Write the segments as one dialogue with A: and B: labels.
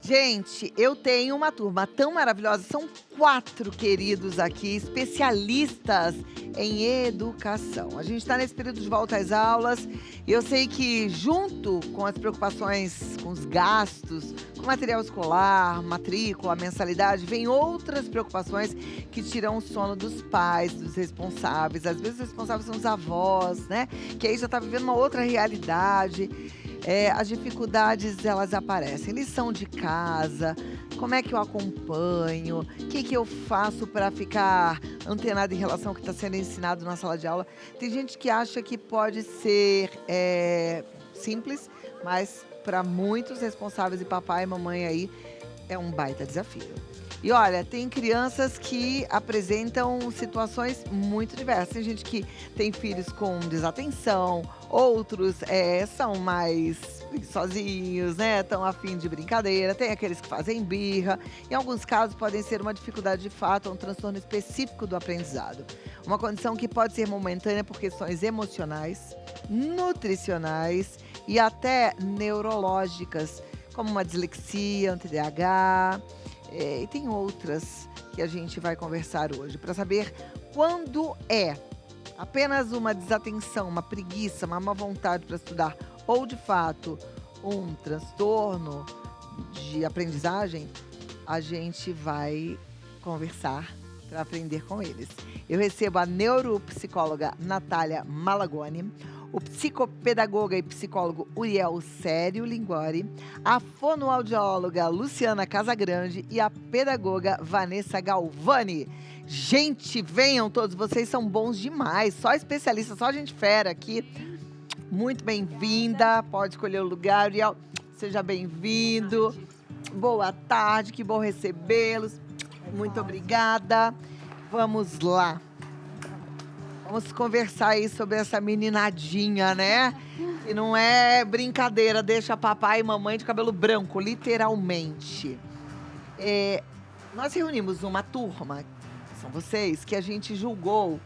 A: Gente, eu tenho uma turma tão maravilhosa, são 4 queridos aqui, especialistas em educação. A gente está nesse período de volta às aulas e eu sei que junto com as preocupações com os gastos, com material escolar, matrícula, mensalidade, vem outras preocupações que tiram o sono dos pais, dos responsáveis. Às vezes os responsáveis são os avós, né? Que aí já está vivendo uma outra realidade. As dificuldades, elas aparecem. Lição de casa, como é que eu acompanho, o que que eu faço para ficar antenado em relação ao que está sendo ensinado na sala de aula. Tem gente que acha que pode ser simples, mas para muitos responsáveis e papai e mamãe aí, é um baita desafio. E olha, tem crianças que apresentam situações muito diversas. Tem gente que tem filhos com desatenção, outros são mais sozinhos, né? Estão afim de brincadeira. Tem aqueles que fazem birra. Em alguns casos podem ser uma dificuldade de fato, ou um transtorno específico do aprendizado. Uma condição que pode ser momentânea por questões emocionais, nutricionais e até neurológicas, como uma dislexia, um TDAH. E tem outras que a gente vai conversar hoje para saber quando é apenas uma desatenção, uma preguiça, uma má vontade para estudar ou, de fato, um transtorno de aprendizagem. A gente vai conversar para aprender com eles. Eu recebo a neuropsicóloga Natália Malagoni, o psicopedagoga e psicólogo Uriel Sério Lingori, a fonoaudióloga Luciana Casagrande e a pedagoga Vanessa Galvani. Gente, venham todos, vocês são bons demais, só especialistas, só gente fera aqui. Muito bem-vinda, pode escolher o lugar, Uriel, seja bem-vindo. Boa tarde, que bom recebê-los. Muito obrigada. Vamos lá. Vamos conversar aí sobre essa meninadinha, né? Que não é brincadeira, deixa papai e mamãe de cabelo branco, literalmente. Nós reunimos uma turma, que são vocês, que a gente julgou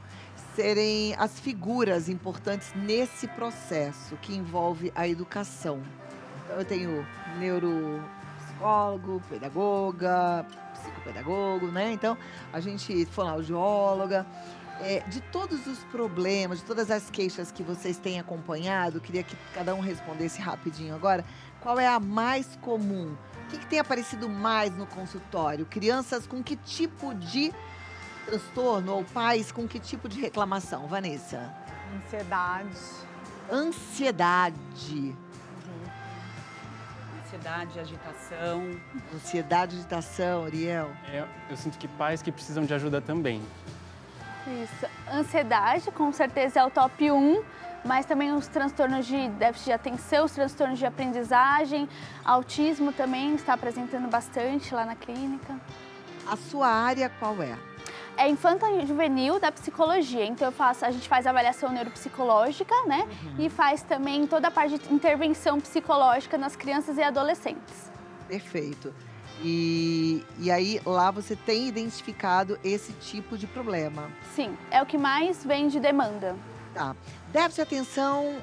A: serem as figuras importantes nesse processo que envolve a educação. Então, eu tenho neuropsicólogo, pedagoga, psicopedagogo, né? Então, a gente fonoaudióloga. De todos os problemas, de todas as queixas que vocês têm acompanhado, queria que cada um respondesse rapidinho agora. Qual é a mais comum? O que tem aparecido mais no consultório? Crianças com que tipo de transtorno ou pais com que tipo de reclamação? Vanessa?
B: Ansiedade.
A: Ansiedade.
C: Ansiedade, agitação.
A: Ansiedade, agitação, Uriel.
D: Eu sinto que pais que precisam de ajuda também.
B: Isso. Ansiedade, com certeza, é o top 1, mas também os transtornos de déficit de atenção, os transtornos de aprendizagem, autismo também está apresentando bastante lá na clínica.
A: A sua área qual é?
B: É infanto-juvenil da psicologia, então a gente faz avaliação neuropsicológica, né? E faz também toda a parte de intervenção psicológica nas crianças e adolescentes.
A: Perfeito. E aí, lá você tem identificado esse tipo de problema?
B: Sim, é o que mais vem de demanda.
A: Tá. Déficit de atenção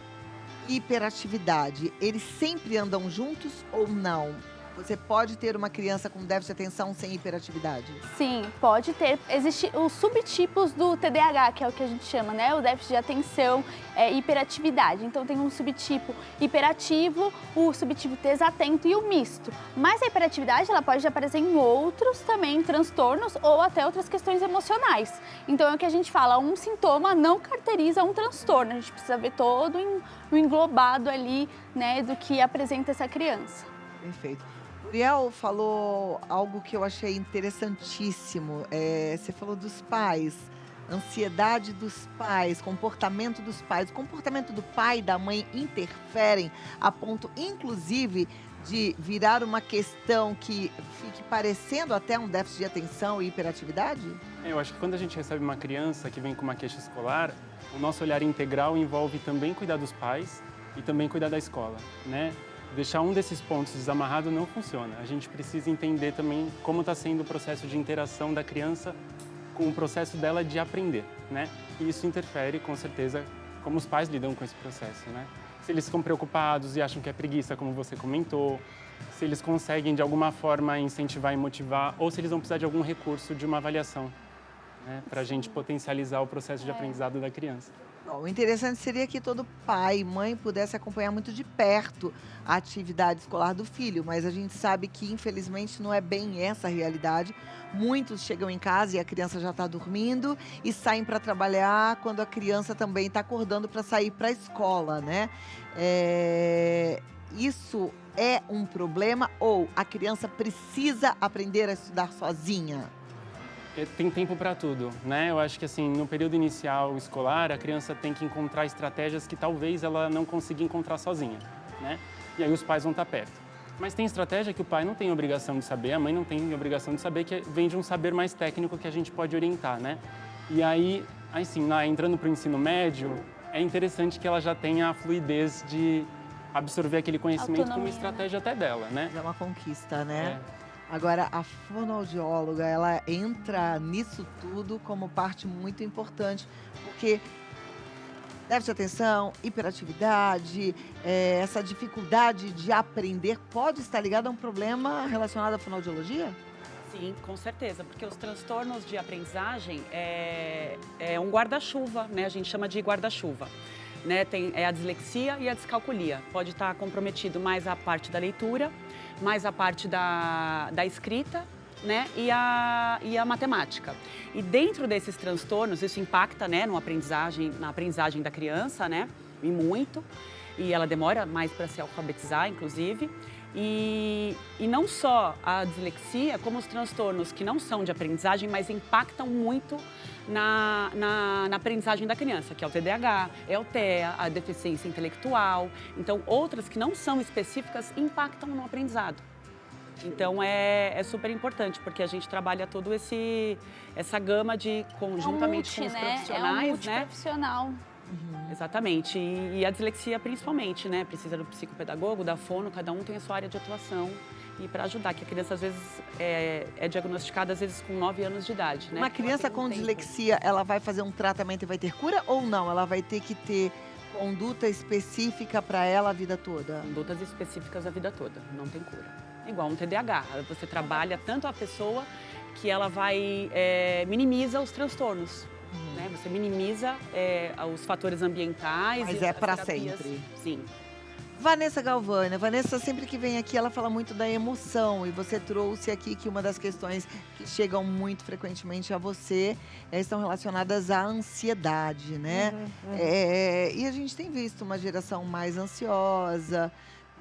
A: e hiperatividade, eles sempre andam juntos ou não? Você pode ter uma criança com déficit de atenção sem hiperatividade?
B: Sim, pode ter. Existem os subtipos do TDAH, que é o que a gente chama, né? O déficit de atenção e hiperatividade. Então, tem um subtipo hiperativo, o subtipo desatento e o misto. Mas a hiperatividade, ela pode aparecer em outros também transtornos ou até outras questões emocionais. Então, é o que a gente fala, um sintoma não caracteriza um transtorno. A gente precisa ver todo o englobado ali, né, do que apresenta essa criança.
A: Perfeito. Uriel falou algo que eu achei interessantíssimo. Você falou dos pais, ansiedade dos pais, comportamento dos pais. O comportamento do pai e da mãe interferem a ponto, inclusive, de virar uma questão que fique parecendo até um déficit de atenção e hiperatividade?
D: Eu acho que quando a gente recebe uma criança que vem com uma queixa escolar, o nosso olhar integral envolve também cuidar dos pais e também cuidar da escola, né? Deixar um desses pontos desamarrado não funciona. A gente precisa entender também como está sendo o processo de interação da criança com o processo dela de aprender, né? E isso interfere, com certeza, como os pais lidam com esse processo, né? Se eles ficam preocupados e acham que é preguiça, como você comentou, se eles conseguem, de alguma forma, incentivar e motivar, ou se eles vão precisar de algum recurso de uma avaliação, né, para a gente potencializar o processo de aprendizado da criança.
A: Bom, o interessante seria que todo pai e mãe pudesse acompanhar muito de perto a atividade escolar do filho, mas a gente sabe que, infelizmente, não é bem essa a realidade. Muitos chegam em casa e a criança já está dormindo e saem para trabalhar quando a criança também está acordando para sair para a escola, né? Isso é um problema ou a criança precisa aprender a estudar sozinha?
D: Tem tempo para tudo, né? Eu acho que assim, no período inicial escolar, a criança tem que encontrar estratégias que talvez ela não consiga encontrar sozinha, né? E aí os pais vão estar perto. Mas tem estratégia que o pai não tem obrigação de saber, a mãe não tem obrigação de saber, que vem de um saber mais técnico que a gente pode orientar, né? E aí sim, entrando para o ensino médio, é interessante que ela já tenha a fluidez de absorver aquele conhecimento com uma estratégia até dela, né?
A: É uma conquista, né? Agora, a fonoaudióloga, ela entra nisso tudo como parte muito importante, porque déficit de atenção, hiperatividade, essa dificuldade de aprender pode estar ligada a um problema relacionado à fonoaudiologia?
C: Sim, com certeza, porque os transtornos de aprendizagem é um guarda-chuva, né? A gente chama de guarda-chuva. Né? Tem a dislexia e a descalculia. Pode estar comprometido mais a parte da leitura, mais a parte da escrita, né? e a matemática. E dentro desses transtornos, isso impacta, né, na aprendizagem da criança, né? E muito. E ela demora mais para se alfabetizar, inclusive. E não só a dislexia, como os transtornos que não são de aprendizagem, mas impactam muito na aprendizagem da criança, que é o TDAH, é o TEA, a deficiência intelectual. Então, outras que não são específicas impactam no aprendizado. Então, é super importante, porque a gente trabalha todo essa gama conjuntamente com os profissionais,
B: É um multiprofissional.
C: Exatamente. E a dislexia principalmente, né? Precisa do psicopedagogo, da fono, cada um tem a sua área de atuação. E para ajudar, que a criança às vezes é diagnosticada às vezes com 9 anos de idade, né?
A: Uma criança com dislexia, ela vai fazer um tratamento e vai ter cura ou não? Ela vai ter que ter conduta específica para ela a vida toda?
C: Condutas específicas a vida toda, não tem cura. Igual um TDAH, você trabalha tanto a pessoa que ela minimiza os transtornos. Né? Você minimiza os fatores ambientais.
A: Mas é para sempre.
C: Sim.
A: Vanessa Galvani. Vanessa, sempre que vem aqui, ela fala muito da emoção. E você trouxe aqui que uma das questões que chegam muito frequentemente a você estão relacionadas à ansiedade, né? E a gente tem visto uma geração mais ansiosa,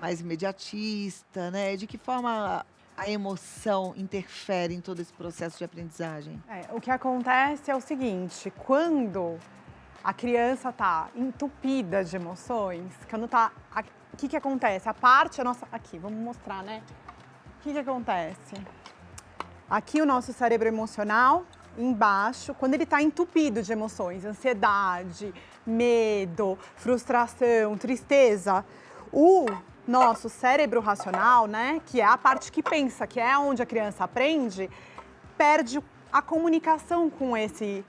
A: mais imediatista, né? De que forma a emoção interfere em todo esse processo de aprendizagem?
E: O que acontece é o seguinte, quando a criança está entupida de emoções, quando está... O que acontece? A nossa... Aqui, vamos mostrar, né? O que acontece? Aqui o nosso cérebro emocional, embaixo, quando ele está entupido de emoções, ansiedade, medo, frustração, tristeza, o nosso cérebro racional, né, que é a parte que pensa, que é onde a criança aprende, perde a comunicação com esse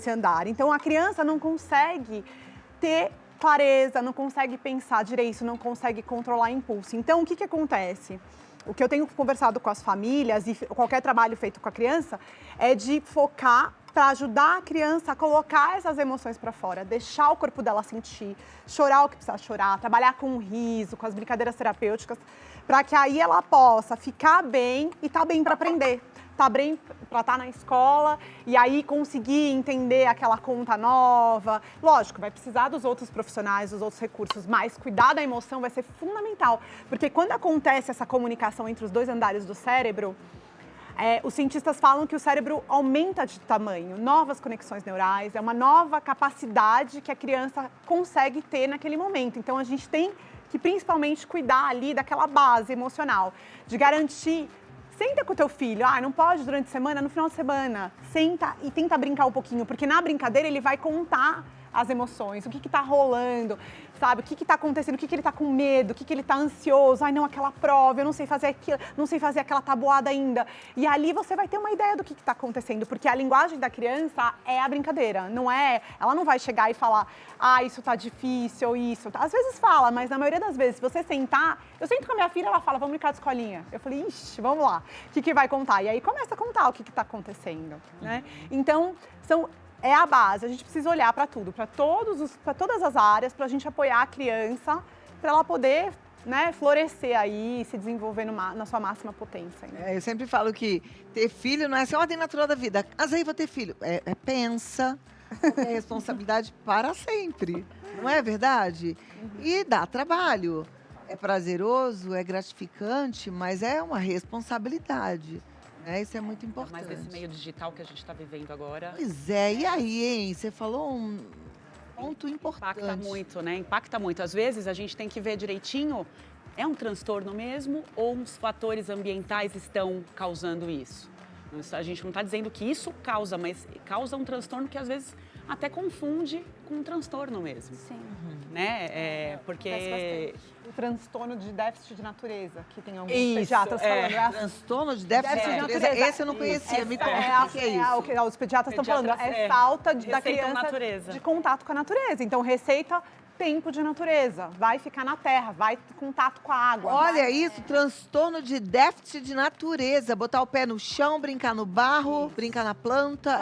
E: andar. Então, a criança não consegue ter clareza, não consegue pensar direito, não consegue controlar impulso. Então, o que acontece? O que eu tenho conversado com as famílias e qualquer trabalho feito com a criança é de focar para ajudar a criança a colocar essas emoções para fora, deixar o corpo dela sentir, chorar o que precisa chorar, trabalhar com o riso, com as brincadeiras terapêuticas, para que aí ela possa ficar bem e estar bem para aprender. Tá bem para estar na escola e aí conseguir entender aquela conta nova. Lógico, vai precisar dos outros profissionais, dos outros recursos, mas cuidar da emoção vai ser fundamental. Porque quando acontece essa comunicação entre os dois andares do cérebro, os cientistas falam que o cérebro aumenta de tamanho, novas conexões neurais, é uma nova capacidade que a criança consegue ter naquele momento. Então, a gente tem que principalmente cuidar ali daquela base emocional, de garantir. Senta com o teu filho, não pode durante a semana, no final de semana. Senta e tenta brincar um pouquinho, porque na brincadeira ele vai contar as emoções, o que está rolando. sabe? O que está acontecendo, o que ele está com medo, o que ele está ansioso. Ai, não, aquela prova, eu não sei fazer aquilo, não sei fazer aquela tabuada ainda. E ali você vai ter uma ideia do que está acontecendo, porque a linguagem da criança é a brincadeira, não é... Ela não vai chegar e falar, ah, isso tá difícil, isso... Às vezes fala, mas na maioria das vezes, se você sentar... Eu sento com a minha filha, ela fala, vamos brincar de escolinha. Eu falei, ixi, vamos lá, o que vai contar? E aí começa a contar o que está acontecendo, né? Então, é a base, a gente precisa olhar para tudo, para todas as áreas, para a gente apoiar a criança, para ela poder, né, florescer aí, se desenvolver na sua máxima potência. Né?
A: Eu sempre falo que ter filho não é assim, ordem natural da vida. Mas aí vou ter filho. Pensa, é responsabilidade para sempre. Não é verdade? E dá trabalho. É prazeroso, é gratificante, mas é uma responsabilidade. Isso é muito importante.
C: Mas nesse meio digital que a gente está vivendo agora...
A: Pois é, e aí, hein? Você falou um ponto importante.
C: Impacta muito, né? Impacta muito. Às vezes a gente tem que ver direitinho, é um transtorno mesmo ou os fatores ambientais estão causando isso? A gente não está dizendo que isso causa, mas causa um transtorno que às vezes até confunde com um transtorno mesmo.
B: Sim.
C: Né? Porque...
E: O transtorno de déficit de natureza, que tem alguns
A: Isso,
E: pediatras falando.
A: Transtorno de déficit de natureza. Esse eu não conhecia. Me conta o que é isso.
E: O que os pediatras estão falando. É falta da criança
C: natureza.
E: de contato com a natureza. Então, receita tempo de natureza. Vai ficar na terra, vai ter contato com a água.
A: Olha isso, transtorno de déficit de natureza. Botar o pé no chão, brincar no barro, brincar na planta.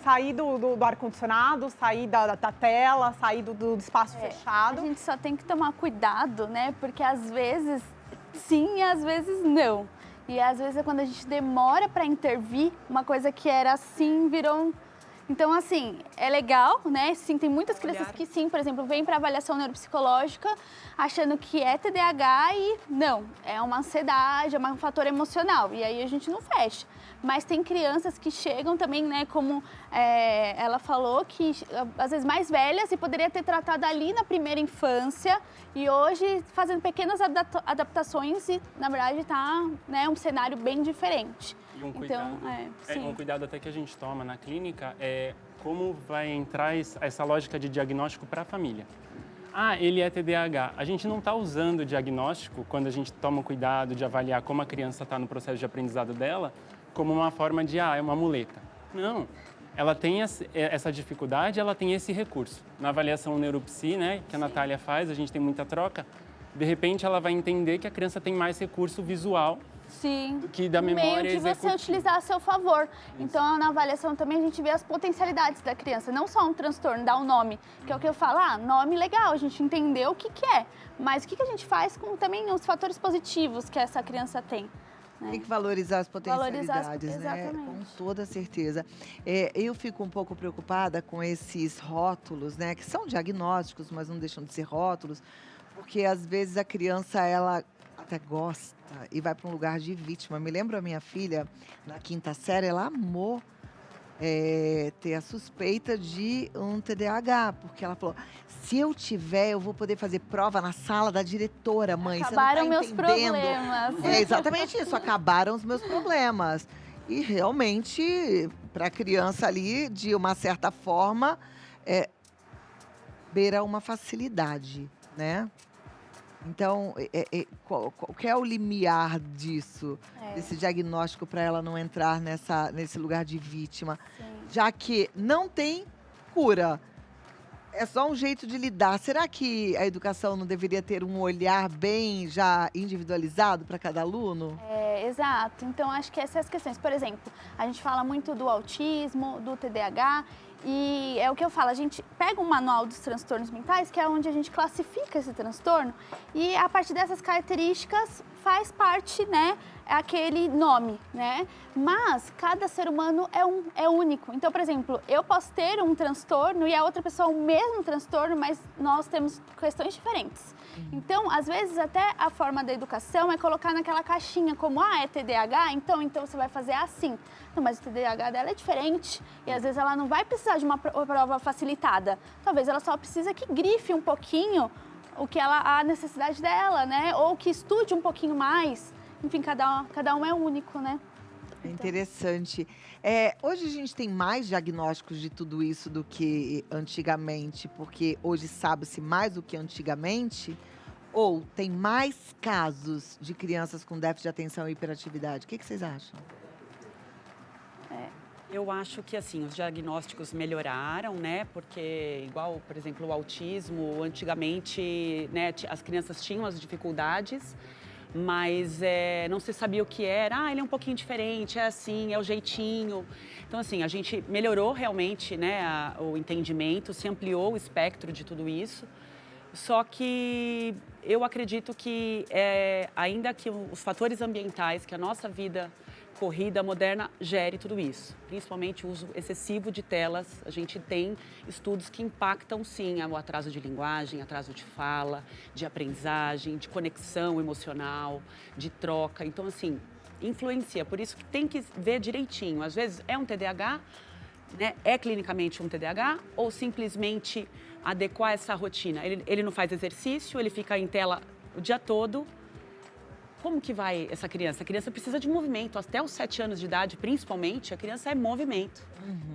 E: Sair do ar-condicionado, sair da tela, sair do espaço fechado.
B: A gente só tem que tomar cuidado, né? Porque às vezes sim e às vezes não. E às vezes é quando a gente demora para intervir, uma coisa que era assim virou... Então, assim, é legal, né? Sim, tem muitas crianças que sim, por exemplo, vêm para avaliação neuropsicológica achando que é TDAH e não, é uma ansiedade, é um fator emocional. E aí a gente não fecha. Mas tem crianças que chegam também, né, como ela falou, que às vezes mais velhas e poderia ter tratado ali na primeira infância e hoje fazendo pequenas adaptações e, na verdade, está, né, um cenário bem diferente.
D: E um cuidado, um cuidado até que a gente toma na clínica é como vai entrar essa lógica de diagnóstico para a família. Ah, ele é TDAH. A gente não está usando o diagnóstico, quando a gente toma o cuidado de avaliar como a criança está no processo de aprendizado dela, como uma forma de, é uma muleta. Não, ela tem essa dificuldade, ela tem esse recurso. Na avaliação neuropsi, né, que a Natália faz, a gente tem muita troca, de repente ela vai entender que a criança tem mais recurso visual do que da memória
B: executiva. Meio de você utilizar a seu favor. Isso. Então, na avaliação também a gente vê as potencialidades da criança, não só um transtorno, dar um nome, que é o que eu falo, nome legal, a gente entendeu o que é, mas o que a gente faz com também os fatores positivos que essa criança tem.
A: Tem que valorizar as potencialidades, né?
B: Exatamente.
A: Com toda certeza. Eu fico um pouco preocupada com esses rótulos, né? Que são diagnósticos, mas não deixam de ser rótulos, porque às vezes a criança, ela até gosta e vai para um lugar de vítima. Me lembro a minha filha, na 5ª série, ela amou ter a suspeita de um TDAH, porque ela falou, se eu tiver, eu vou poder fazer prova na sala da diretora, mãe.
B: Acabaram
A: você não tá
B: meus problemas.
A: É exatamente isso, acabaram os meus problemas. E realmente, para a criança ali, de uma certa forma, beira uma facilidade, né? Então, qual que é o limiar disso, desse diagnóstico, para ela não entrar nesse lugar de vítima? Sim. Já que não tem cura, é só um jeito de lidar. Será que a educação não deveria ter um olhar bem já individualizado para cada aluno?
B: Exato. Então, acho que essas questões, por exemplo, a gente fala muito do autismo, do TDAH, e é o que eu falo, a gente pega um manual dos transtornos mentais, que é onde a gente classifica esse transtorno, e a partir dessas características faz parte, né, aquele nome, né? Mas cada ser humano é único. Então, por exemplo, eu posso ter um transtorno e a outra pessoa o mesmo transtorno, mas nós temos questões diferentes. Então, às vezes, até a forma da educação é colocar naquela caixinha como, é TDAH, então você vai fazer assim. Não, mas o TDAH dela é diferente e às vezes ela não vai precisar de uma prova facilitada. Talvez ela só precisa que grife um pouquinho a necessidade dela, né? Ou que estude um pouquinho mais. Enfim, cada um é único, né?
A: É interessante. Hoje a gente tem mais diagnósticos de tudo isso do que antigamente, porque hoje sabe-se mais do que antigamente? Ou tem mais casos de crianças com déficit de atenção e hiperatividade? O que vocês acham?
C: Eu acho que, assim, os diagnósticos melhoraram, né? Porque, igual, por exemplo, o autismo, antigamente, né, as crianças tinham as dificuldades, mas não se sabia o que era. Ah, ele é um pouquinho diferente, é assim, é o jeitinho. Então, assim, a gente melhorou realmente, né, o entendimento, se ampliou o espectro de tudo isso. Só que eu acredito que, ainda que os fatores ambientais, que a nossa vida corrida moderna gere tudo isso, principalmente o uso excessivo de telas. A gente tem estudos que impactam, sim, o atraso de linguagem, atraso de fala, de aprendizagem, de conexão emocional, de troca. Então, assim, influencia. Por isso que tem que ver direitinho. Às vezes é um TDAH, né? É clinicamente um TDAH, ou simplesmente adequar essa rotina. Ele não faz exercício, ele fica em tela o dia todo. Como que vai essa criança? A criança precisa de movimento. Até os 7 anos de idade, principalmente, a criança é movimento.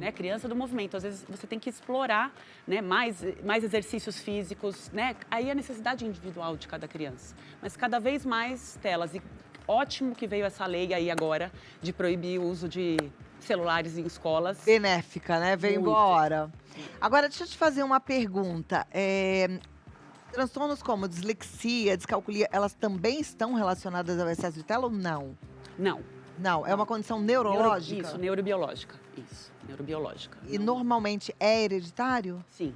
C: Né? Criança do movimento. Às vezes você tem que explorar, né, mais exercícios físicos. Né? Aí a necessidade individual de cada criança. Mas cada vez mais telas. E ótimo que veio essa lei aí agora de proibir o uso de celulares em escolas.
A: Benéfica, né? Veio
C: Muito.
A: boa hora. Agora, deixa eu te fazer uma pergunta. Transtornos como dislexia, descalculia, elas também estão relacionadas ao excesso de tela ou não?
C: Não.
A: Não, é uma condição neurológica?
C: Isso, neurobiológica. Isso, neurobiológica.
A: E
C: Não-
A: normalmente é hereditário?
C: Sim,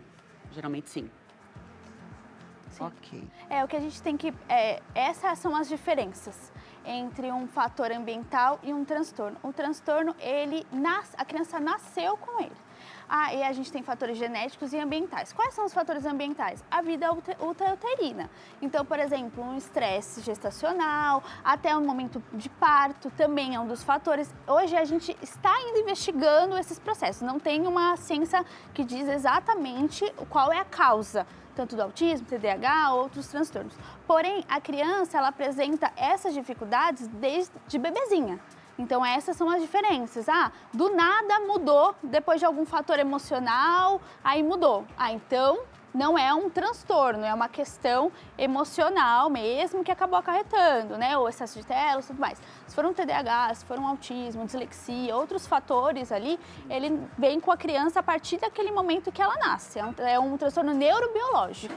C: geralmente sim.
B: Sim.
A: Ok.
B: O que a gente tem que... essas são as diferenças entre um fator ambiental e um transtorno. O transtorno, a criança nasceu com ele. E a gente tem fatores genéticos e ambientais. Quais são os fatores ambientais? A vida ultrauterina. Então, por exemplo, um estresse gestacional, até o momento de parto também é um dos fatores. Hoje a gente está ainda investigando esses processos. Não tem uma ciência que diz exatamente qual é a causa, tanto do autismo, TDAH, outros transtornos. Porém, a criança, ela apresenta essas dificuldades desde bebezinha. Então, essas são as diferenças. Do nada mudou, depois de algum fator emocional, aí mudou. Então, não é um transtorno, é uma questão emocional mesmo que acabou acarretando, né? O excesso de telas e tudo mais. Se for um TDAH, se for um autismo, dislexia, outros fatores ali, ele vem com a criança a partir daquele momento que ela nasce. É um transtorno neurobiológico,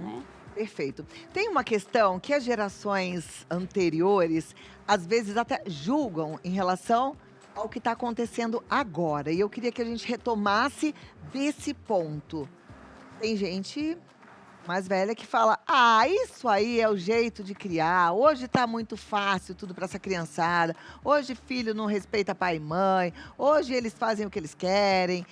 B: né?
A: Perfeito. Tem uma questão que as gerações anteriores, às vezes, até julgam em relação ao que está acontecendo agora. E eu queria que a gente retomasse desse ponto. Tem gente mais velha que fala: isso aí é o jeito de criar. Hoje está muito fácil tudo para essa criançada. Hoje filho não respeita pai e mãe. Hoje eles fazem o que eles querem.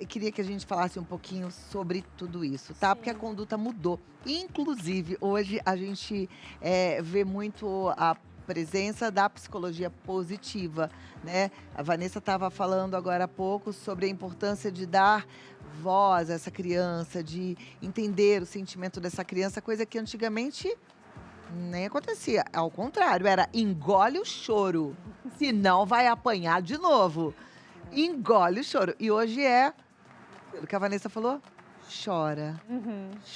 A: Queria que a gente falasse um pouquinho sobre tudo isso, tá?
B: Sim.
A: Porque a conduta mudou. Inclusive, hoje a gente vê muito a presença da psicologia positiva, né? A Vanessa estava falando agora há pouco sobre a importância de dar voz a essa criança, de entender o sentimento dessa criança, coisa que antigamente nem acontecia. Ao contrário, era engole o choro, senão vai apanhar de novo. Engole o choro. E hoje pelo que a Vanessa falou, chora.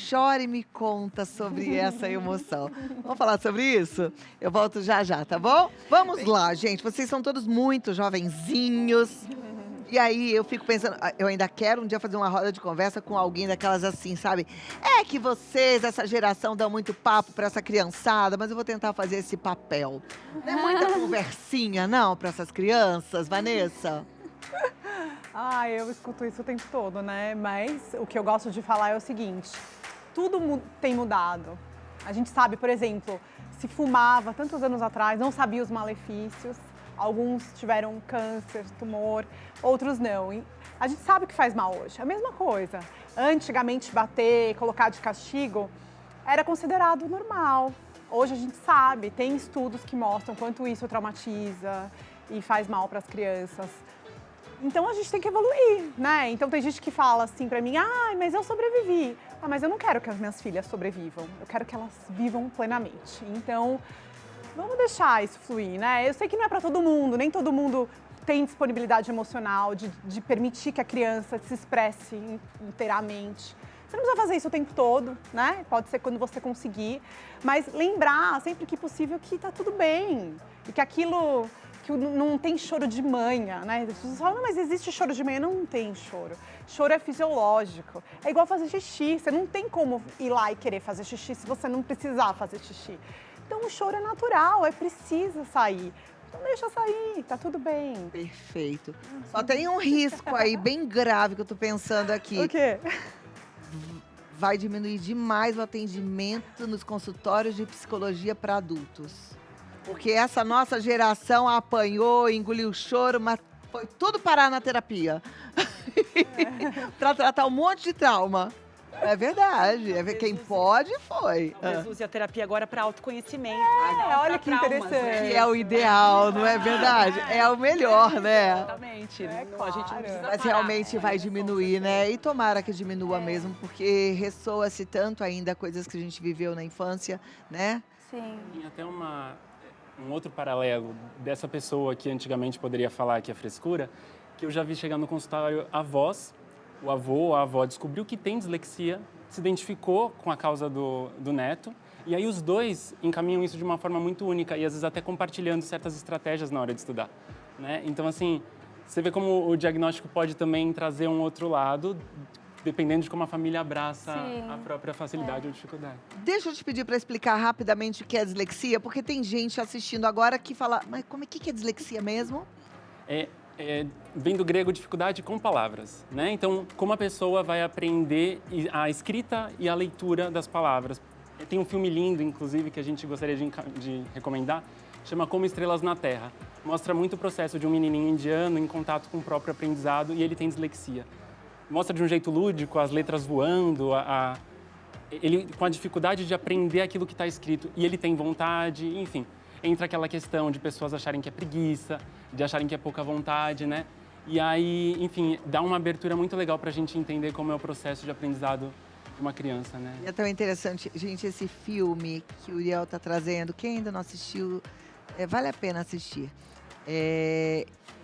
A: Chora e me conta sobre essa emoção. Vamos falar sobre isso? Eu volto já já, tá bom? Vamos lá, gente. Vocês são todos muito jovenzinhos. E aí eu fico pensando, eu ainda quero um dia fazer uma roda de conversa com alguém daquelas assim, sabe? É que vocês, essa geração, dão muito papo pra essa criançada, mas eu vou tentar fazer esse papel. Não é muita conversinha, não, pra essas crianças, Vanessa?
E: Eu escuto isso o tempo todo, né? Mas o que eu gosto de falar é o seguinte: tudo tem mudado. A gente sabe, por exemplo, se fumava tantos anos atrás, não sabia os malefícios. Alguns tiveram câncer, tumor, outros não. E a gente sabe que faz mal hoje. É a mesma coisa. Antigamente, bater, colocar de castigo, era considerado normal. Hoje a gente sabe, tem estudos que mostram quanto isso traumatiza e faz mal para as crianças. Então a gente tem que evoluir, né? Então tem gente que fala assim pra mim: mas eu sobrevivi. Mas eu não quero que as minhas filhas sobrevivam. Eu quero que elas vivam plenamente. Então, Vamos deixar isso fluir, né? Eu sei que não é para todo mundo, nem todo mundo tem disponibilidade emocional de permitir que a criança se expresse inteiramente. Você não precisa fazer isso o tempo todo, né? Pode ser quando você conseguir, mas lembrar sempre que possível que tá tudo bem e que aquilo que não tem choro de manhã, né? As pessoas falam, mas existe choro de manhã? Não tem choro. Choro é fisiológico. É igual fazer xixi. Você não tem como ir lá e querer fazer xixi se você não precisar fazer xixi. Então o choro é natural, precisa sair. Então deixa sair, tá tudo bem.
A: Perfeito. Só tem um risco aí bem grave que eu tô pensando aqui.
E: O quê?
A: Vai diminuir demais o atendimento nos consultórios de psicologia para adultos. Porque essa nossa geração apanhou, engoliu o choro, mas foi tudo parar na terapia. Para tratar um monte de trauma. É verdade. Quem pode, foi.
C: Talvez use a terapia agora para autoconhecimento.
E: Olha que interessante.
A: Que é o ideal, não é verdade? É o melhor, né?
C: Exatamente. A gente não precisa
A: Mas
C: parar.
A: realmente vai diminuir, né? E tomara que diminua mesmo, porque ressoa-se tanto ainda coisas que a gente viveu na infância, né?
B: Sim.
D: Tem até um outro paralelo dessa pessoa que antigamente poderia falar que é frescura, que eu já vi chegar no consultório avós, o avô ou a avó descobriu que tem dislexia, se identificou com a causa do neto, e aí os dois encaminham isso de uma forma muito única e às vezes até compartilhando certas estratégias na hora de estudar, né? Então, assim, você vê como o diagnóstico pode também trazer um outro lado, dependendo de como a família abraça a própria facilidade ou dificuldade.
A: Deixa eu te pedir para explicar rapidamente o que é dislexia, porque tem gente assistindo agora que fala, mas como é que é dislexia mesmo?
D: Vem do grego dificuldade com palavras, né? Então, como a pessoa vai aprender a escrita e a leitura das palavras. Tem um filme lindo, inclusive, que a gente gostaria de recomendar, chama Como Estrelas na Terra. Mostra muito o processo de um menininho indiano em contato com o próprio aprendizado e ele tem dislexia. Mostra de um jeito lúdico, as letras voando, ele com a dificuldade de aprender aquilo que está escrito e ele tem vontade, enfim. Entra aquela questão de pessoas acharem que é preguiça, de acharem que é pouca vontade, né? E aí, enfim, dá uma abertura muito legal para a gente entender como é o processo de aprendizado de uma criança, né?
A: É tão interessante, gente, esse filme que o Uriel está trazendo, quem ainda não assistiu, vale a pena assistir.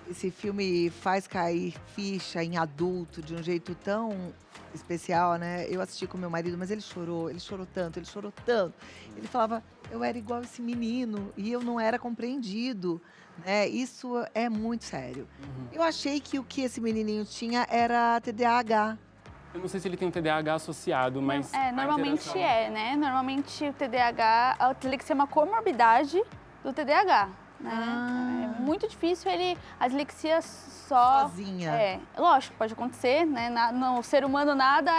A: Esse filme faz cair ficha em adulto de um jeito tão especial, né? Eu assisti com meu marido, mas ele chorou tanto. Ele falava, eu era igual esse menino e eu não era compreendido, né? Isso é muito sério. Eu achei que o que esse menininho tinha era TDAH.
D: Eu não sei se ele tem um TDAH associado, mas...
B: Normalmente né? Normalmente o TDAH, a dislexia é uma comorbidade do TDAH, né? É muito difícil a dislexia
A: sozinha.
B: Lógico, pode acontecer, né? No ser humano nada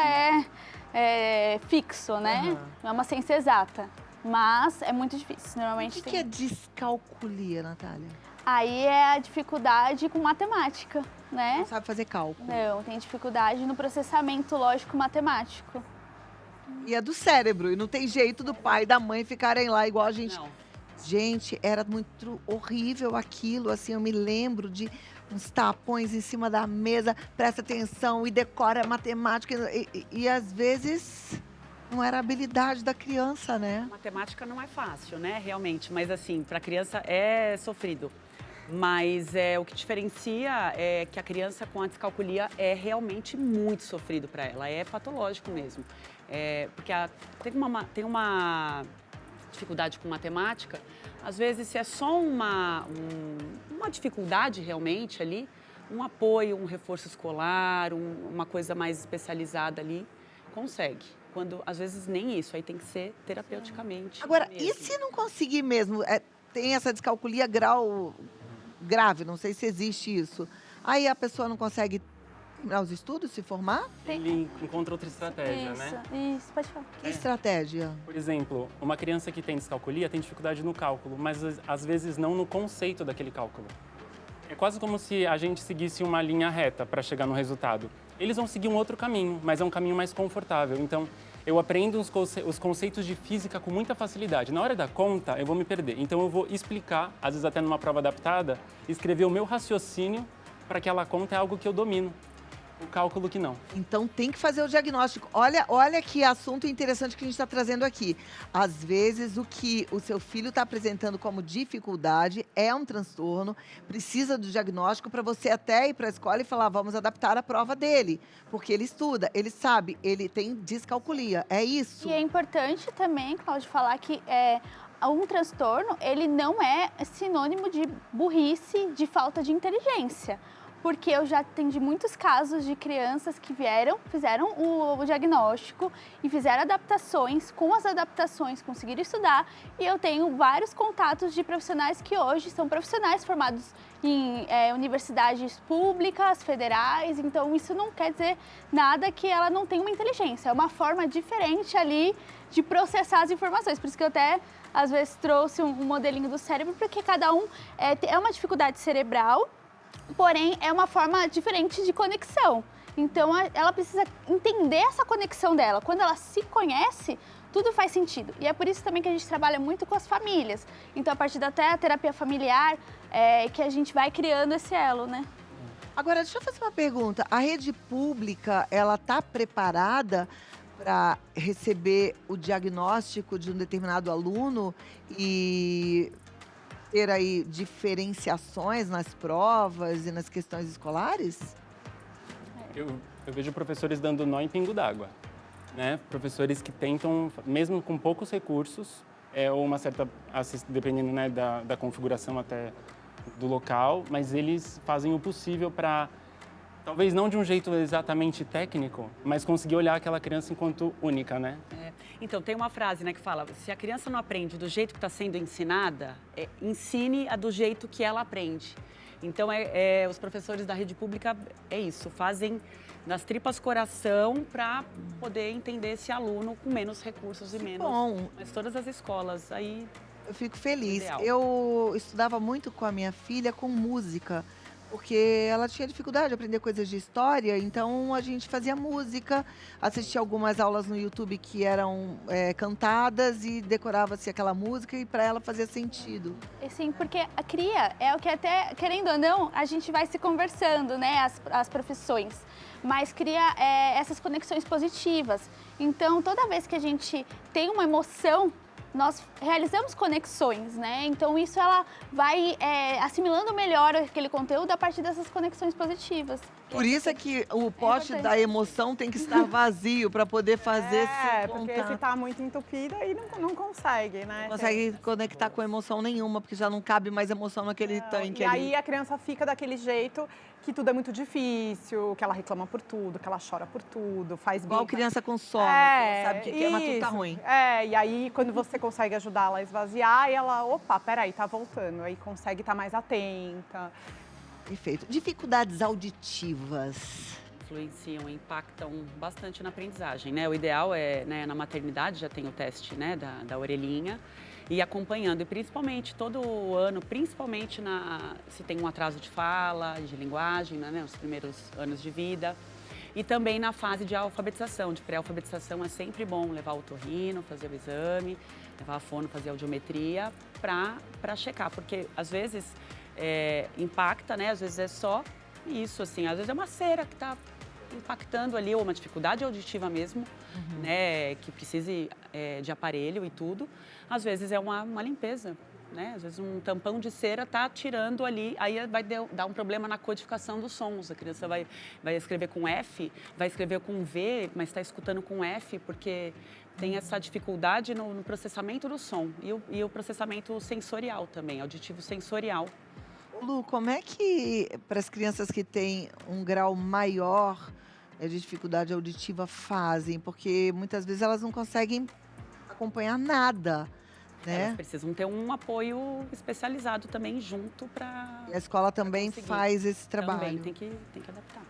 B: é fixo, né? Não é uma ciência exata, mas é muito difícil. Normalmente
A: O que é descalculia, Natália?
B: Aí é a dificuldade com matemática, né?
A: Não sabe fazer cálculo.
B: Não, tem dificuldade no processamento lógico-matemático.
A: E é do cérebro, e não tem jeito do pai e da mãe ficarem lá igual a gente.
C: Não.
A: Gente, era muito horrível aquilo, assim, eu me lembro de uns tapões em cima da mesa, presta atenção e decora a matemática. E às vezes não era a habilidade da criança, né?
C: Matemática não é fácil, né, realmente, mas assim, para a criança é sofrido. Mas o que diferencia é que a criança com a descalculia é realmente muito sofrido para ela, é patológico mesmo. Porque tem uma dificuldade com matemática, às vezes se é só uma dificuldade realmente ali, um apoio, um reforço escolar, uma coisa mais especializada ali, consegue. Quando, às vezes, nem isso, aí tem que ser terapeuticamente.
A: Agora,
C: mesmo.
A: e se não conseguir mesmo? Tem essa descalculia grau grave, não sei se existe isso. Aí a pessoa não consegue terminar os estudos, se formar?
D: Ele encontra outra estratégia, né?
B: Isso, pode falar.
A: Que estratégia?
D: Por exemplo, uma criança que tem descalculia tem dificuldade no cálculo, mas às vezes não no conceito daquele cálculo. É quase como se a gente seguisse uma linha reta para chegar no resultado. Eles vão seguir um outro caminho, mas é um caminho mais confortável. Então, eu aprendo os conceitos de física com muita facilidade. Na hora da conta, eu vou me perder. Então, eu vou explicar, às vezes até numa prova adaptada, escrever o meu raciocínio para que aquela conta é algo que eu domino. O cálculo que não.
A: Então tem que fazer o diagnóstico. Olha que assunto interessante que a gente está trazendo aqui. Às vezes o que o seu filho está apresentando como dificuldade é um transtorno, precisa do diagnóstico para você até ir para a escola e falar, vamos adaptar a prova dele. Porque ele estuda, ele sabe, ele tem descalculia. É isso.
B: E é importante também, Cláudio, falar que um transtorno, ele não é sinônimo de burrice, de falta de inteligência. Porque eu já atendi muitos casos de crianças que fizeram o diagnóstico e fizeram adaptações, com as adaptações conseguiram estudar. E eu tenho vários contatos de profissionais que hoje são profissionais formados em universidades públicas, federais. Então isso não quer dizer nada que ela não tenha uma inteligência. É uma forma diferente ali de processar as informações. Por isso que eu até, às vezes, trouxe um modelinho do cérebro, porque cada um é uma dificuldade cerebral, porém, é uma forma diferente de conexão. Então, ela precisa entender essa conexão dela. Quando ela se conhece, tudo faz sentido. E é por isso também que a gente trabalha muito com as famílias. Então, a partir da terapia familiar, que a gente vai criando esse elo, né?
A: Agora, deixa eu fazer uma pergunta. A rede pública, ela está preparada para receber o diagnóstico de um determinado aluno e ter aí diferenciações nas provas e nas questões escolares?
D: Eu vejo professores dando nó em pingo d'água, né? Professores que tentam, mesmo com poucos recursos, ou uma certa, dependendo, né, da configuração até do local, mas eles fazem o possível para, talvez não de um jeito exatamente técnico, mas conseguir olhar aquela criança enquanto única, né?
C: Então, tem uma frase, né, que fala, se a criança não aprende do jeito que está sendo ensinada, ensine-a do jeito que ela aprende. Então, os professores da rede pública, isso, fazem nas tripas coração para poder entender esse aluno com menos recursos e menos.
A: Bom,
C: Mas todas as escolas, aí...
A: eu fico feliz.
C: Ideal.
A: Eu estudava muito com a minha filha com música, porque ela tinha dificuldade de aprender coisas de história, então a gente fazia música, assistia algumas aulas no YouTube que eram cantadas e decorava-se aquela música e para ela fazia sentido.
B: Sim, porque a cria é o que até, querendo ou não, a gente vai se conversando, né, as profissões. Mas cria essas conexões positivas. Então, toda vez que a gente tem uma emoção, nós realizamos conexões, né? Então, isso ela vai assimilando melhor aquele conteúdo a partir dessas conexões positivas.
A: Por isso é que o pote
B: importante.
A: da emoção tem que estar vazio para poder fazer esse
E: porque
A: contato.
E: se tá muito entupido, aí não consegue, né?
A: Não consegue conectar com emoção nenhuma, porque já não cabe mais emoção naquele tanque
E: E
A: ali.
E: aí a criança fica daquele jeito que tudo é muito difícil, que ela reclama por tudo, que ela chora por tudo, faz
A: Igual
E: birra.
A: criança com sono, que sabe o que é, mas tudo tá
E: isso.
A: ruim.
E: E aí quando você consegue ajudar ela a esvaziar, ela, opa, peraí, tá voltando. Aí consegue estar mais atenta.
A: Perfeito. Dificuldades auditivas.
C: Influenciam, impactam bastante na aprendizagem, né? O ideal é, né, na maternidade já tem o teste, né, da orelhinha, e acompanhando, e principalmente todo ano, principalmente se tem um atraso de fala, de linguagem, né, nos primeiros anos de vida, e também na fase de alfabetização, de pré-alfabetização é sempre bom levar o otorrino, fazer o exame, levar a fono, fazer a audiometria, para checar, porque às vezes impacta, né, às vezes é só isso, assim, às vezes é uma cera que está impactando ali, ou uma dificuldade auditiva mesmo, né, que precise de aparelho e tudo. Às vezes é uma limpeza, né, às vezes um tampão de cera está tirando ali, aí vai dar um problema na codificação dos sons. A criança vai escrever com F, vai escrever com V, mas está escutando com F, porque tem essa dificuldade no processamento do som e o processamento sensorial também, auditivo sensorial.
A: Lu, como é que para as crianças que têm um grau maior de dificuldade auditiva fazem? Porque muitas vezes elas não conseguem acompanhar nada, né?
C: Elas precisam ter um apoio especializado também junto para...
A: E a escola também
C: conseguir.
A: faz esse trabalho.
C: Também tem que adaptar.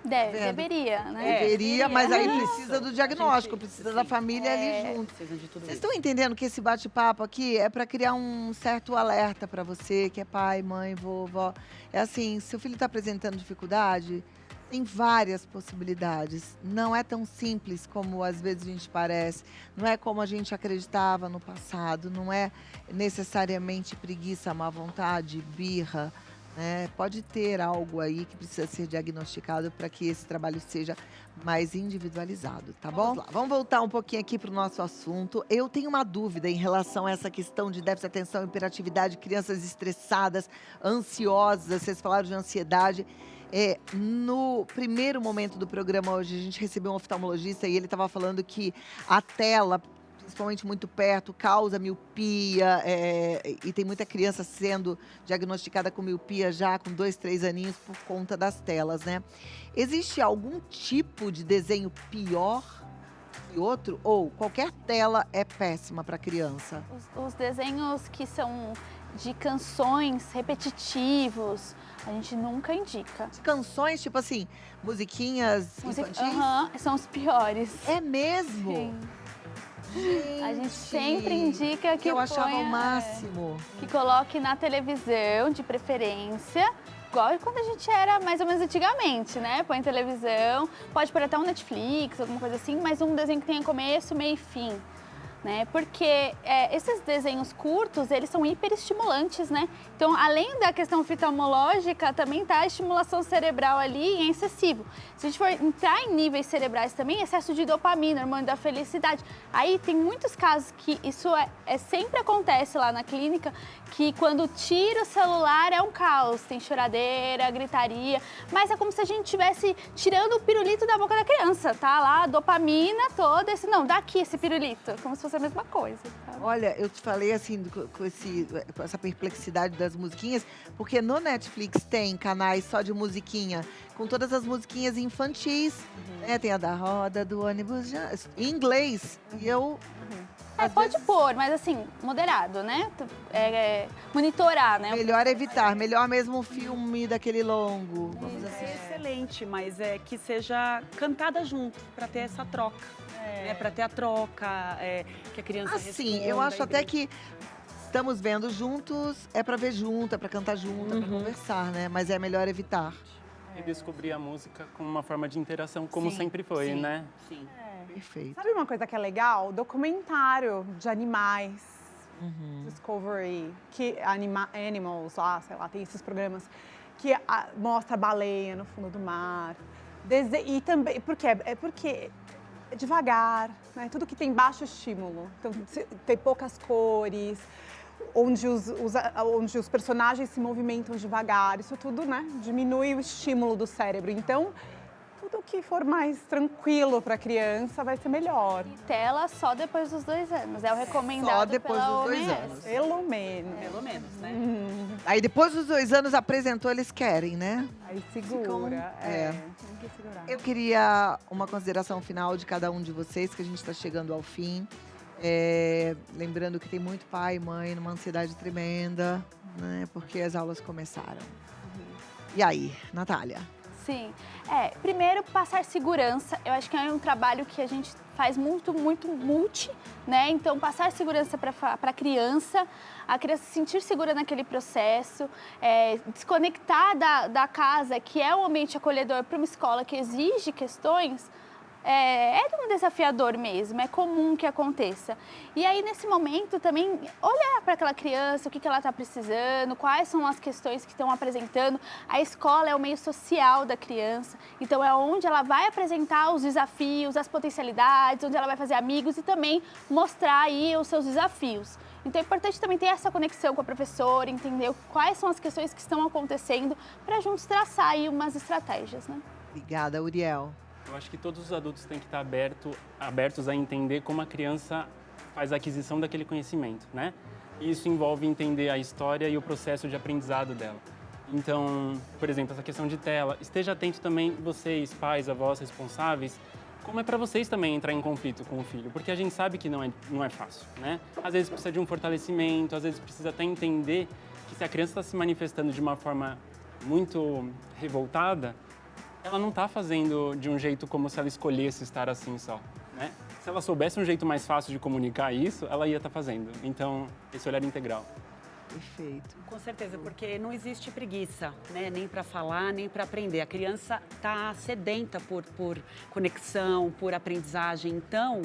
A: vendo?
B: Deveria, né?
A: Deveria, mas aí
C: Isso.
A: precisa do diagnóstico,
C: A gente-
A: precisa da
C: sim.
A: família ali junto.
C: Precisa de tudo
A: Vocês
C: isso.
A: estão entendendo que esse bate-papo aqui é para criar um certo alerta para você, que é pai, mãe, vovó. É assim, se o filho está apresentando dificuldade, tem várias possibilidades. Não é tão simples como às vezes a gente parece. Não é como a gente acreditava no passado. Não é necessariamente preguiça, má vontade, birra. né? Pode ter algo aí que precisa ser diagnosticado para que esse trabalho seja mais individualizado, tá bom? Vamos lá, vamos voltar um pouquinho aqui para o nosso assunto. Eu tenho uma dúvida em relação a essa questão de déficit de atenção, hiperatividade, crianças estressadas, ansiosas, vocês falaram de ansiedade. No primeiro momento do programa hoje, a gente recebeu um oftalmologista e ele estava falando que a tela, principalmente muito perto, causa miopia, e tem muita criança sendo diagnosticada com miopia já com 2, 3 aninhos por conta das telas, né? Existe algum tipo de desenho pior que outro? Ou qualquer tela é péssima para criança?
B: Os desenhos que são de canções repetitivos, a gente nunca indica.
A: Canções, tipo assim, musiquinhas infantis?
B: Aham, são os piores.
A: É mesmo?
B: Sim.
A: Gente,
B: A gente sempre indica que
A: eu achava
B: ponha,
A: o máximo.
B: que coloque na televisão, de preferência, igual quando a gente era mais ou menos antigamente, né? Põe televisão, pode pôr até um Netflix, alguma coisa assim, mas um desenho que tenha começo, meio e fim. Né? Porque esses desenhos curtos, eles são hiperestimulantes, né? Então, além da questão oftalmológica, também tá a estimulação cerebral ali em excessivo. Se a gente for entrar em níveis cerebrais também, excesso de dopamina, hormônio da felicidade. Aí tem muitos casos que isso sempre acontece lá na clínica, que quando tira o celular é um caos, tem choradeira, gritaria, mas é como se a gente estivesse tirando o pirulito da boca da criança, tá? Lá, a dopamina toda, não, dá aqui esse pirulito, como se fosse a mesma coisa. Sabe?
A: Olha, eu te falei assim, com essa perplexidade das musiquinhas, porque no Netflix tem canais só de musiquinha, com todas as musiquinhas infantis, né? Tem a da roda do ônibus, em inglês, e eu... às
B: Pode
A: vezes,
B: pôr, mas assim, moderado, né? Monitorar, né?
A: melhor evitar, melhor mesmo um filme daquele longo, vamos
C: É
A: assim.
C: excelente, mas que seja cantada junto, para ter essa troca. Para ter a troca, que a criança
A: Assim,
C: responda
A: eu acho
C: e
A: até
C: brinque.
A: que estamos vendo juntos, é pra ver junto, é pra cantar junto, é pra conversar, né? Mas é melhor evitar.
D: E descobrir a música como uma forma de interação, como
C: Sim,
D: sempre foi,
C: sim,
D: né?
C: Sim.
A: Perfeito.
E: Sabe uma coisa que é legal? Documentário de animais.
A: Uhum.
E: Discovery, que Animals, lá, sei lá, tem esses programas que mostra a baleia no fundo do mar. E também, porque é devagar, né? Tudo que tem baixo estímulo. Então, tem poucas cores, onde os personagens se movimentam devagar. Isso tudo, né, diminui o estímulo do cérebro. Então, tudo que for mais tranquilo para a criança vai ser melhor.
B: E tela só depois dos 2 anos. É o recomendado
A: Só depois
B: pela
A: dos 2
B: OMS.
A: anos.
E: Pelo menos.
C: Pelo menos, né?
A: Aí depois dos 2 anos apresentou, eles querem, né?
E: Aí segura. Tem que segurar.
A: Eu queria uma consideração final de cada um de vocês, que a gente está chegando ao fim. Lembrando que tem muito pai e mãe numa ansiedade tremenda, né? Porque as aulas começaram. E aí, Natália?
B: Sim. Primeiro, passar segurança. Eu acho que é um trabalho que a gente faz muito multi, né? Então, passar segurança para a criança se sentir segura naquele processo, desconectar da casa, que é um ambiente acolhedor, para uma escola que exige questões, é um desafiador mesmo, é comum que aconteça. E aí, nesse momento, também olhar para aquela criança, o que ela está precisando, quais são as questões que estão apresentando. A escola é o meio social da criança, então é onde ela vai apresentar os desafios, as potencialidades, onde ela vai fazer amigos e também mostrar aí os seus desafios. Então é importante também ter essa conexão com a professora, entender quais são as questões que estão acontecendo, para juntos traçar aí umas estratégias, né?
A: Obrigada, Uriel.
D: Eu acho que todos os adultos têm que estar abertos a entender como a criança faz a aquisição daquele conhecimento, né? E isso envolve entender a história e o processo de aprendizado dela. Então, por exemplo, essa questão de tela, esteja atento também vocês, pais, avós, responsáveis, como é para vocês também entrar em conflito com o filho, porque a gente sabe que não é fácil, né? Às vezes precisa de um fortalecimento, às vezes precisa até entender que se a criança está se manifestando de uma forma muito revoltada, ela não está fazendo de um jeito como se ela escolhesse estar assim só, né? Se ela soubesse um jeito mais fácil de comunicar isso, ela ia estar fazendo. Então, esse olhar integral.
A: Perfeito.
C: Com certeza, porque não existe preguiça, né? Nem para falar, nem para aprender. A criança está sedenta por conexão, por aprendizagem. Então,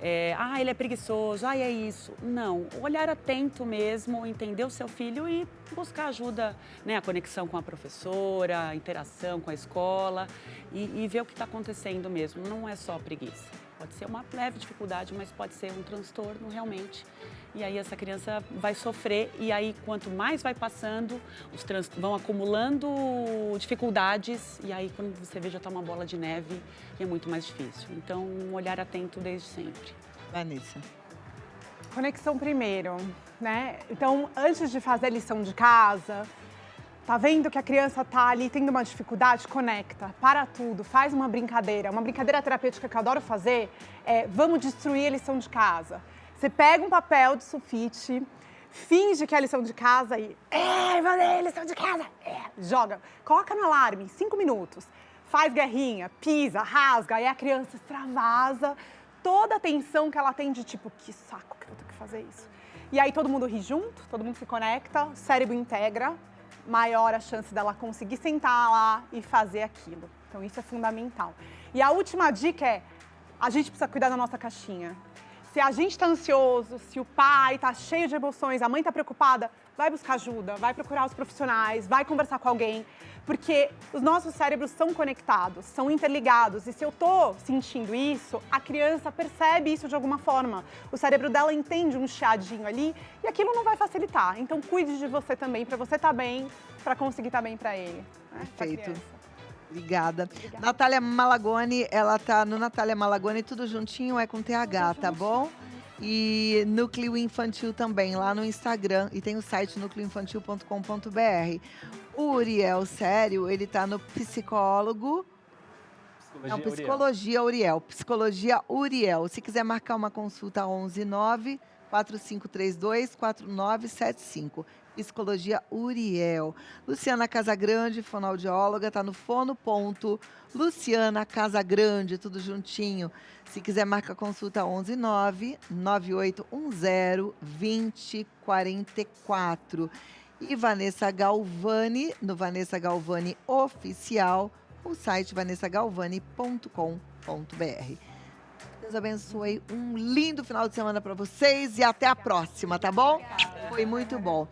C: ele é preguiçoso, é isso. Não, olhar atento mesmo, entender o seu filho e buscar ajuda, né? A conexão com a professora, a interação com a escola e ver o que está acontecendo mesmo. Não é só preguiça. Pode ser uma leve dificuldade, mas pode ser um transtorno realmente. E aí essa criança vai sofrer e aí quanto mais vai passando, os vão acumulando dificuldades e aí quando você vê já está uma bola de neve e é muito mais difícil. Então, um olhar atento desde sempre.
A: Vanessa.
E: Conexão primeiro, né? Então, antes de fazer a lição de casa, tá vendo que a criança tá ali tendo uma dificuldade? Conecta, para tudo, faz uma brincadeira. Uma brincadeira terapêutica que eu adoro fazer é vamos destruir a lição de casa. Você pega um papel de sulfite, finge que é a lição de casa e lição de casa, joga. Coloca no alarme, 5 minutos. Faz guerrinha, pisa, rasga, aí a criança extravasa toda a tensão que ela tem de tipo, que saco que eu tenho que fazer isso. E aí todo mundo ri junto, todo mundo se conecta, o cérebro integra, maior a chance dela conseguir sentar lá e fazer aquilo. Então isso é fundamental. E a última dica é, a gente precisa cuidar da nossa caixinha. Se a gente está ansioso, se o pai está cheio de emoções, a mãe está preocupada, vai buscar ajuda, vai procurar os profissionais, vai conversar com alguém, porque os nossos cérebros são conectados, são interligados. E se eu estou sentindo isso, a criança percebe isso de alguma forma. O cérebro dela entende um chiadinho ali e aquilo não vai facilitar. Então, cuide de você também, para você estar bem, para conseguir estar bem para ele. Né?
A: Perfeito. Obrigada. Natália Malagoni, ela tá no Natália Malagoni, tudo juntinho, é com TH, tá bom? E Núcleo Infantil também, lá no Instagram. E tem o site núcleoinfantil.com.br. O Uriel Sério, ele tá no psicólogo... Psicologia Uriel. Psicologia Uriel. Se quiser marcar uma consulta, 11 4532 4975. Psicologia Uriel. Luciana Casagrande, fonoaudióloga, está no fono. Luciana Casagrande, tudo juntinho. Se quiser marcar consulta, 11 9810 2044. E Vanessa Galvani, no Vanessa Galvani Oficial, o site vanessagalvani.com.br. Deus abençoe, um lindo final de semana para vocês e até a próxima, tá bom? Foi muito bom.